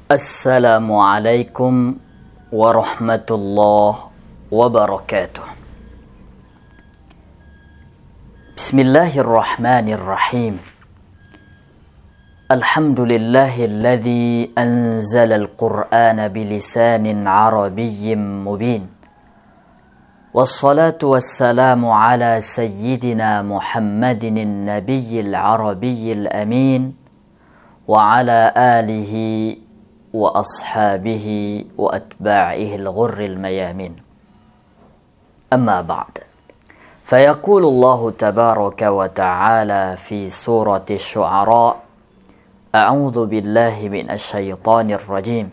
Assalamualaikum warahmatullahi wabarakatuh. Bismillahirrahmanirrahim. Alhamdulillahilladzi anzala al-Qur'ana bilisanin arabiyyin mubin. Wassalatu wassalamu ala sayyidina Muhammadin nabiyyil arabiyyil amin wa ala alihi wa ashabihi wa atba'ihi al-ghurril mayamin. Amma ba'd. Fayaqulu Allah tabaraka wa ta'ala fi surati Asy-Syu'ara, A'udzu billahi minasy syaithanir rajim.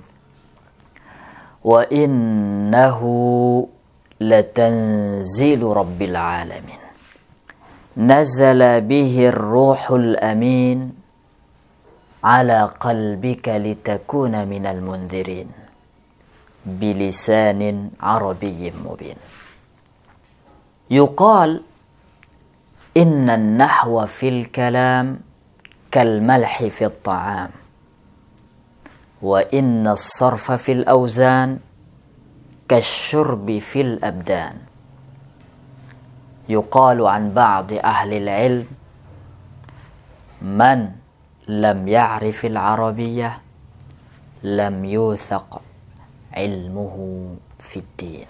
Wa innahu latanzilu rabbil alamin. Nazala bihi ar-ruhul amin ala qalbika litakuna minal munzirin bilisanin arabiyyin mubin. Yuqal inna an-nahwa fil kalam kal malhi fil ta'am wa inna as-sarfa fil awzan kasyurbi fil abdan. Yuqalu an ba'di ahli al-ilm man lam ya'rifil arabiyyah lam yuthaq ilmuhu fid din.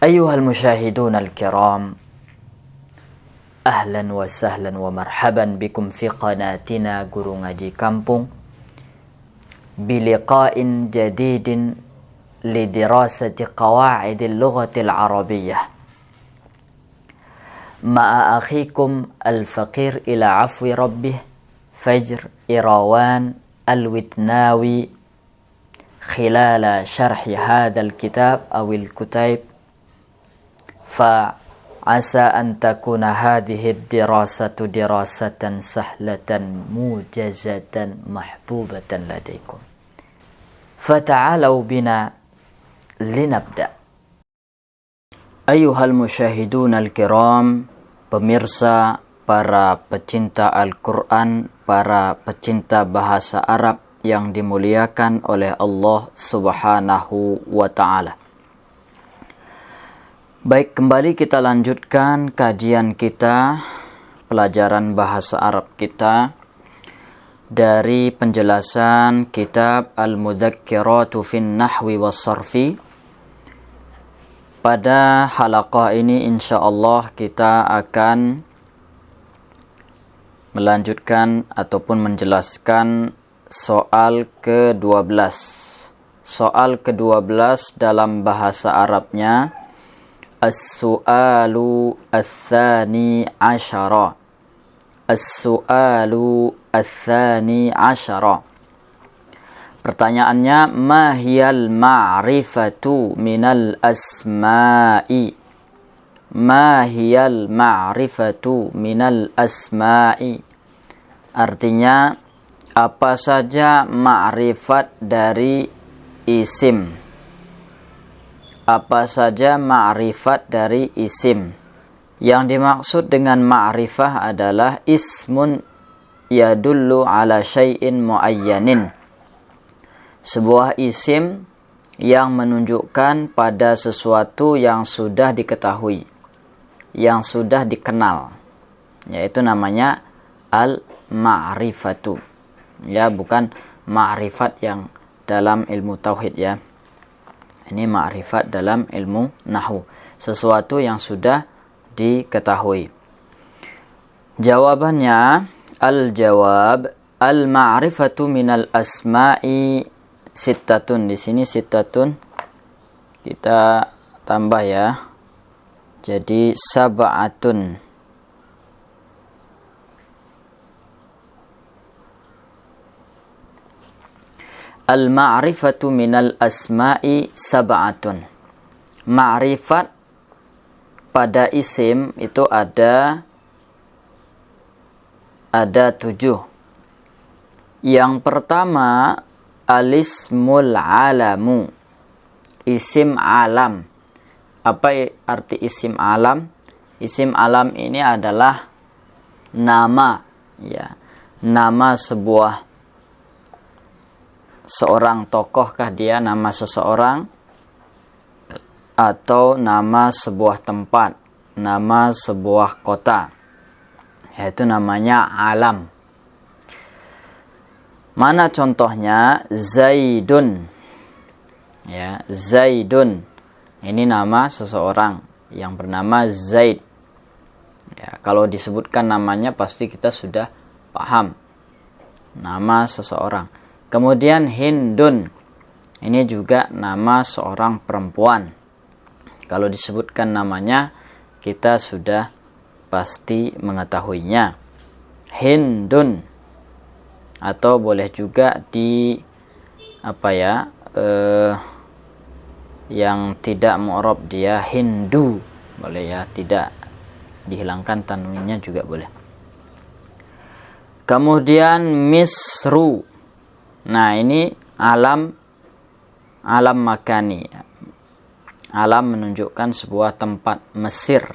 Ayyuhal musyahidun al-kiram, ahlan wa sahlan wa marhaban bikum fi qanatina Guru Ngaji Kampung biliqa'in jadidin lidirasati qawa'idil lughatil arabiyyah ma'a akhikum al-faqir ila afwi rabbih Fajr Irawan al-Witnawi khilala syarhi hadzal kitab awil kutaib fa'asa an takuna hadhihi ad-dirasatu dirasatan sahlatan mujazatan mahbubatan ladaikum fata'alau bina linabda. Ayyuhal musyahidun al-kiram, pemirsa, para pecinta Al-Quran, para pecinta bahasa Arab yang dimuliakan oleh Allah Subhanahu wa ta'ala. Baik, kembali kita lanjutkan kajian kita, pelajaran bahasa Arab kita dari penjelasan kitab Al-Mudzakkiratu fin Nahwi was Sarfi. Pada halaqah ini insyaallah kita akan melanjutkan ataupun menjelaskan soal ke-12. Soal ke-12 dalam bahasa Arabnya As-su'alu ats-tsani asyara. As-su'alu ats-tsani asyara. Pertanyaannya, ma hiyal ma'rifatu minal asma'i? Ma hiyal ma'rifatu minal asma'i? Artinya, apa saja ma'rifat dari isim? Apa saja ma'rifat dari isim? Yang dimaksud dengan ma'rifah adalah ismun yadullu ala syai'in muayyanin. Sebuah isim yang menunjukkan pada sesuatu yang sudah diketahui, yang sudah dikenal, yaitu namanya al-ma'rifatu. Ya, bukan ma'rifat yang dalam ilmu tauhid ya. Ini ma'rifat dalam ilmu nahwu, sesuatu yang sudah diketahui. Jawabannya, al-jawab al-ma'rifatu minal asma'i sittatun. Di sini sittatun kita tambah ya, jadi sab'atun. Al-ma'rifatu minal asma'i sab'atun. Ma'rifat pada isim itu ada 7. Yang pertama, alismul alamu, isim alam. Apa arti isim alam? Isim alam ini adalah nama, ya, nama sebuah seorang tokohkah dia, nama seseorang, atau nama sebuah tempat, nama sebuah kota, yaitu namanya alam. Mana contohnya? Zaidun. Ya, Zaidun. Ini nama seseorang yang bernama Zaid. Ya, kalau disebutkan namanya pasti kita sudah paham. Nama seseorang. Kemudian Hindun. Ini juga nama seorang perempuan. Kalau disebutkan namanya kita sudah pasti mengetahuinya. Hindun. Atau boleh juga di yang tidak mu'rab dia Hindu, boleh ya, tidak dihilangkan tanwinnya juga boleh. Kemudian Misru. Nah, ini alam makani. Alam menunjukkan sebuah tempat, Mesir.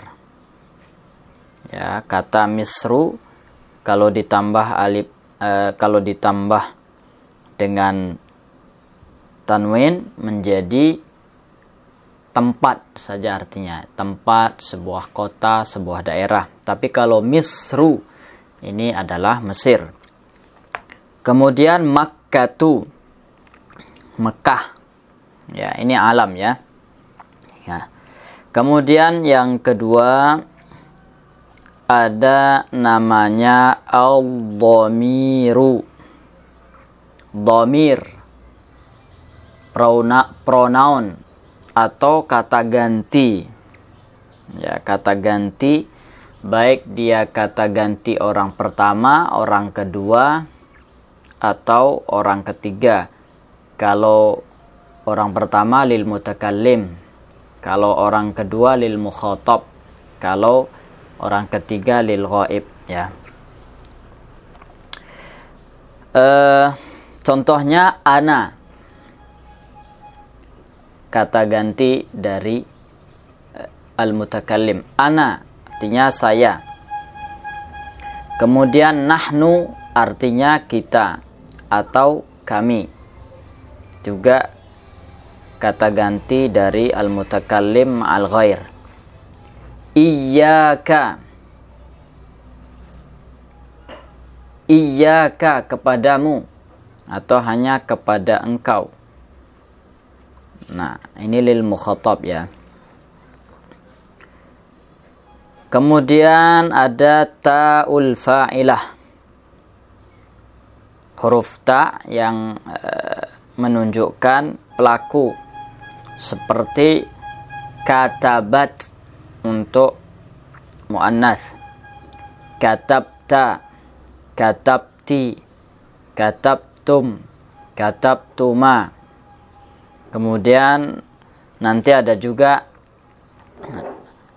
Ya, kata Misru kalau ditambah dengan tanwin menjadi tempat saja, artinya tempat, sebuah kota, sebuah daerah. Tapi kalau Misru ini adalah Mesir. Kemudian Makkatu, Mekah. Ya, ini alam ya. Ya. Kemudian yang kedua ada namanya al-dhamiru. Dhamir, pronoun atau kata ganti. Ya, kata ganti, baik dia kata ganti orang pertama, orang kedua, atau orang ketiga. Kalau orang pertama lil mutakallim, kalau orang kedua lil mukhatab, kalau orang ketiga lil ghaib, ya. Contohnya ana, kata ganti dari al-mutakallim. Ana artinya saya. Kemudian nahnu artinya kita atau kami. Juga kata ganti dari al-mutakallim al-ghair. Iyyaka kepadamu, atau hanya kepada engkau. Nah, ini lil mukhatab ya. Kemudian ada ta'ul fa'ilah. Huruf ta yang menunjukkan pelaku. Seperti katabat untuk muannas, katabta, katabti, katabtum, katabtuma. Kemudian nanti ada juga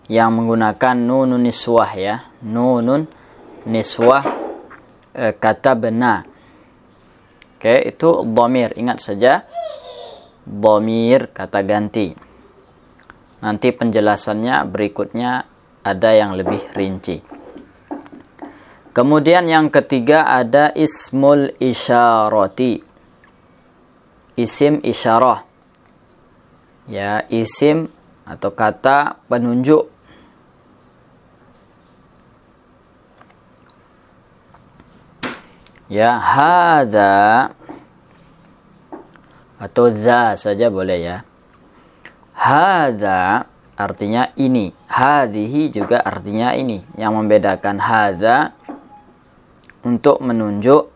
yang menggunakan nunun niswah ya, nunun niswah, katabna. Oke, itu dhamir, ingat saja dhamir kata ganti. Nanti penjelasannya berikutnya ada yang lebih rinci. Kemudian yang ketiga ada ismul isyarati. Isim isyarah. Ya, isim atau kata penunjuk. Ya, hadza atau dza saja boleh ya. Hadza artinya ini, hadhihi juga artinya ini. Yang membedakan hadza untuk menunjuk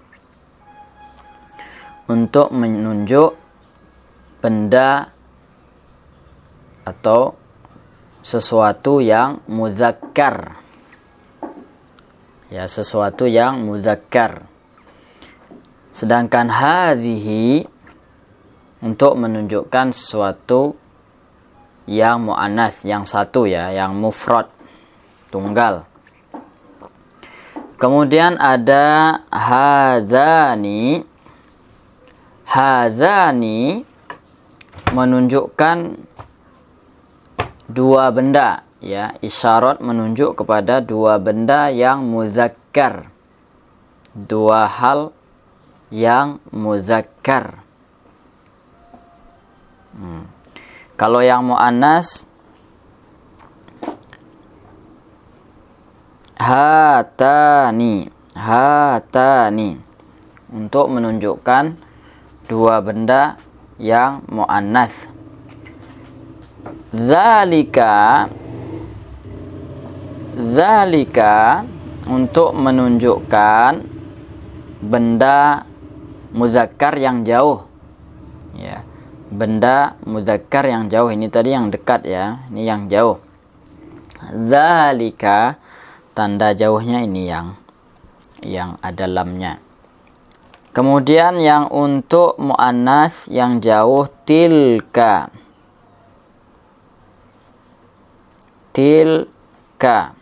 benda atau sesuatu yang mudzakkar. Ya, sesuatu yang mudzakkar. Sedangkan hadhihi untuk menunjukkan sesuatu yang mu'annas, yang satu ya, yang mufrad, tunggal. Kemudian ada hadzani. Hadzani menunjukkan dua benda ya, isyarat menunjuk kepada dua benda yang muzakkar. Dua hal yang muzakkar. Kalau yang muannas hatani, hatani, untuk menunjukkan dua benda yang muannas. Dzalika, dzalika, untuk menunjukkan benda muzakkar yang jauh, ya, benda muzakkar yang jauh. Ini tadi yang dekat, ya, ini yang jauh. Dzalika, tanda jauhnya ini yang ada lamnya. Kemudian yang untuk muannas yang jauh, tilka, tilka,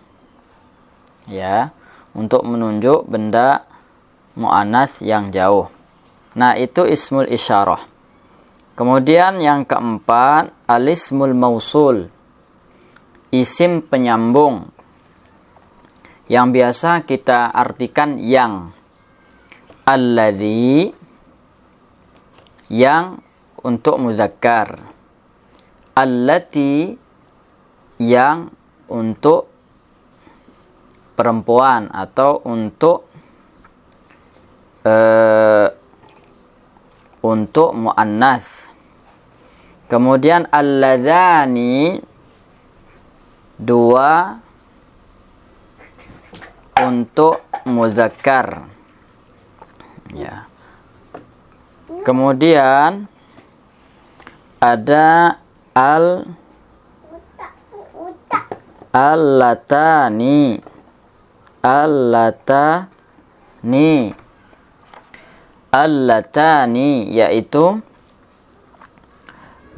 ya, untuk menunjuk benda muannas yang jauh. Nah, itu ismul isyarah. Kemudian yang keempat, alismul mausul, isim penyambung, yang biasa kita artikan yang. Alladzi, yang untuk muzakkar. Allati, yang untuk perempuan atau untuk muannas. Kemudian alladzani, dua untuk muzakkar, ya. Kemudian ada allatani, allatani, allatani, yaitu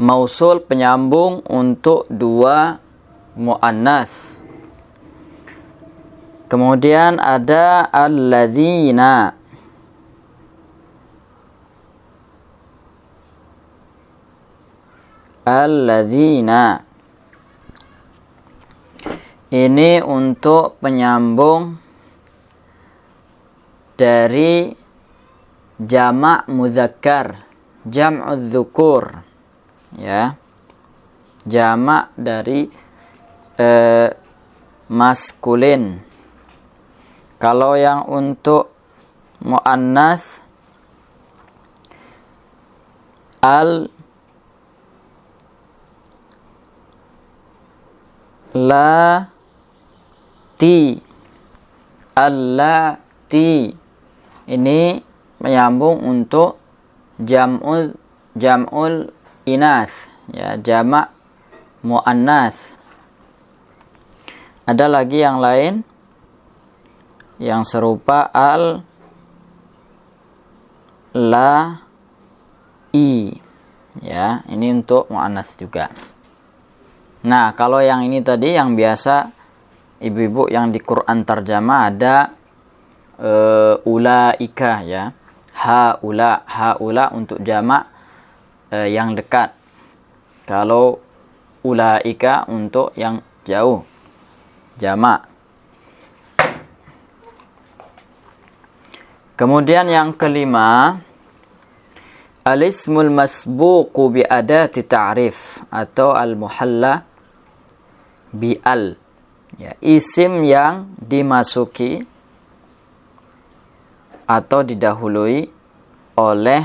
mausul penyambung untuk dua muannas. Kemudian ada alladzina, alladzina, ini untuk penyambung dari jamak muzakkar, jam'udz dzukur, ya, jamak dari maskulin. Kalau yang untuk muannas, allati, allati, ini menyambung untuk jam'ul inas, ya, jamak muannas. Ada lagi yang lain yang serupa, al-la-i, ya, ini untuk muannas juga. Nah, kalau yang ini tadi yang biasa ibu-ibu yang di Quran tarjamah ada ulaika, ya, haula, haula untuk jamak yang dekat. Kalau ulaika untuk yang jauh, jamak. Kemudian yang kelima, alismul masbuqu bi adati ta'rif atau al-muhalla bi al, ya, isim yang dimasuki atau didahului oleh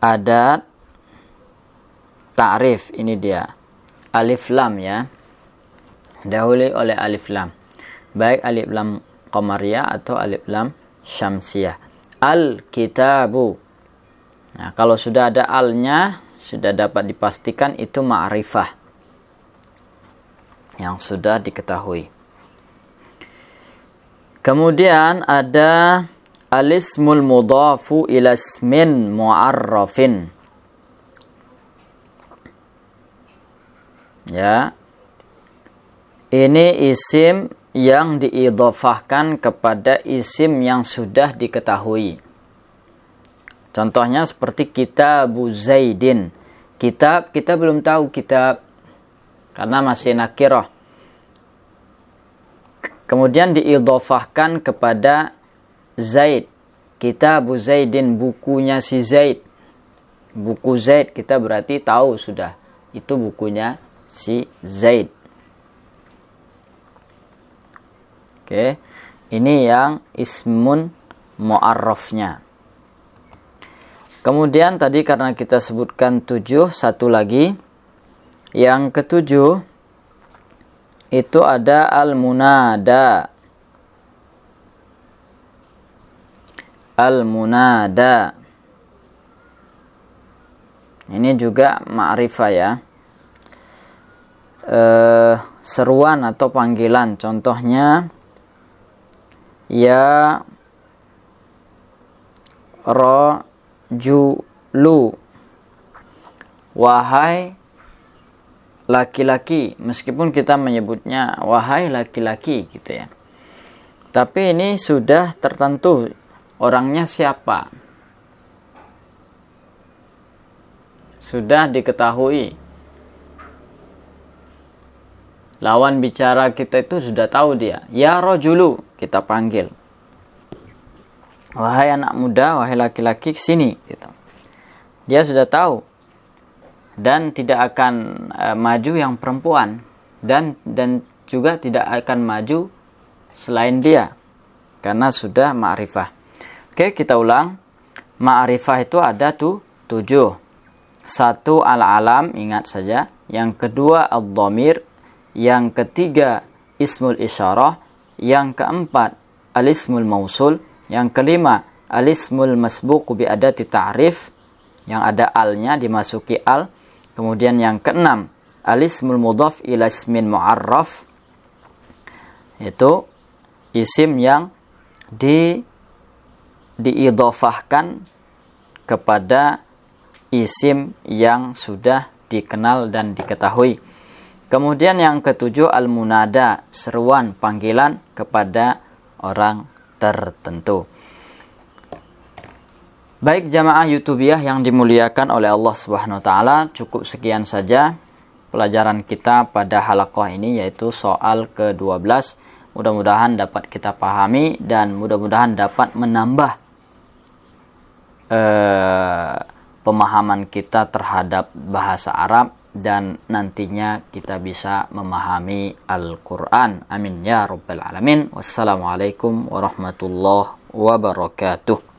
adat ta'rif. Ini dia alif lam, ya, dahului oleh alif lam, baik alif lam qamariyah atau alif lam syamsiyah. Al-kitabu, nah, kalau sudah ada alnya sudah dapat dipastikan itu ma'rifah yang sudah diketahui. Kemudian ada alismul mudhafu ila ismin mu'arrafin, ya, ini isim yang diidhafahkan kepada isim yang sudah diketahui. Contohnya seperti kitabu Zaidin. Kitab, kita belum tahu kitab karena masih nakirah. Kemudian diidhafahkan kepada Zaid. Kitabu Zaidin, bukunya si Zaid. Buku Zaid kita berarti tahu sudah. Itu bukunya si Zaid. Oke. Ini yang ismun mu'arrafnya. Kemudian tadi karena kita sebutkan 7, satu lagi. Yang ketujuh itu ada al-munada. Al-munada. Ini juga ma'rifah ya. Seruan atau panggilan. Contohnya ya rajulu, wahai laki-laki. Meskipun kita menyebutnya wahai laki-laki gitu ya. Tapi ini sudah tertentu orangnya siapa. Sudah diketahui. Lawan bicara kita itu sudah tahu dia. Ya rajulu, kita panggil. Wahai anak muda, wahai laki-laki, sini gitu. Dia sudah tahu. Dan tidak akan maju yang perempuan. Dan juga tidak akan maju selain dia. Karena sudah ma'rifah. Oke, kita ulang. Ma'rifah itu ada 7. 1 al-alam, ingat saja. Yang kedua ad-dhamir. Yang ketiga ismul isyarah. Yang keempat al-ismul mausul. Yang kelima al-ismul masbuq bi adati ta'rif. Yang ada al-nya dimasuki al. Kemudian yang keenam al-ismul mudhaf ila ismin mu'arraf. Itu isim yang diidhofahkan kepada isim yang sudah dikenal dan diketahui. Kemudian yang ketujuh al-munada, seruan panggilan kepada orang tertentu. Baik jamaah YouTubiah yang dimuliakan oleh Allah Subhanahu wa taala, cukup sekian saja pelajaran kita pada halaqah ini, yaitu soal ke-12. Mudah-mudahan dapat kita pahami dan mudah-mudahan dapat menambah pemahaman kita terhadap bahasa Arab dan nantinya kita bisa memahami Al-Quran. Amin ya rabbal alamin. Wassalamualaikum warahmatullahi wabarakatuh.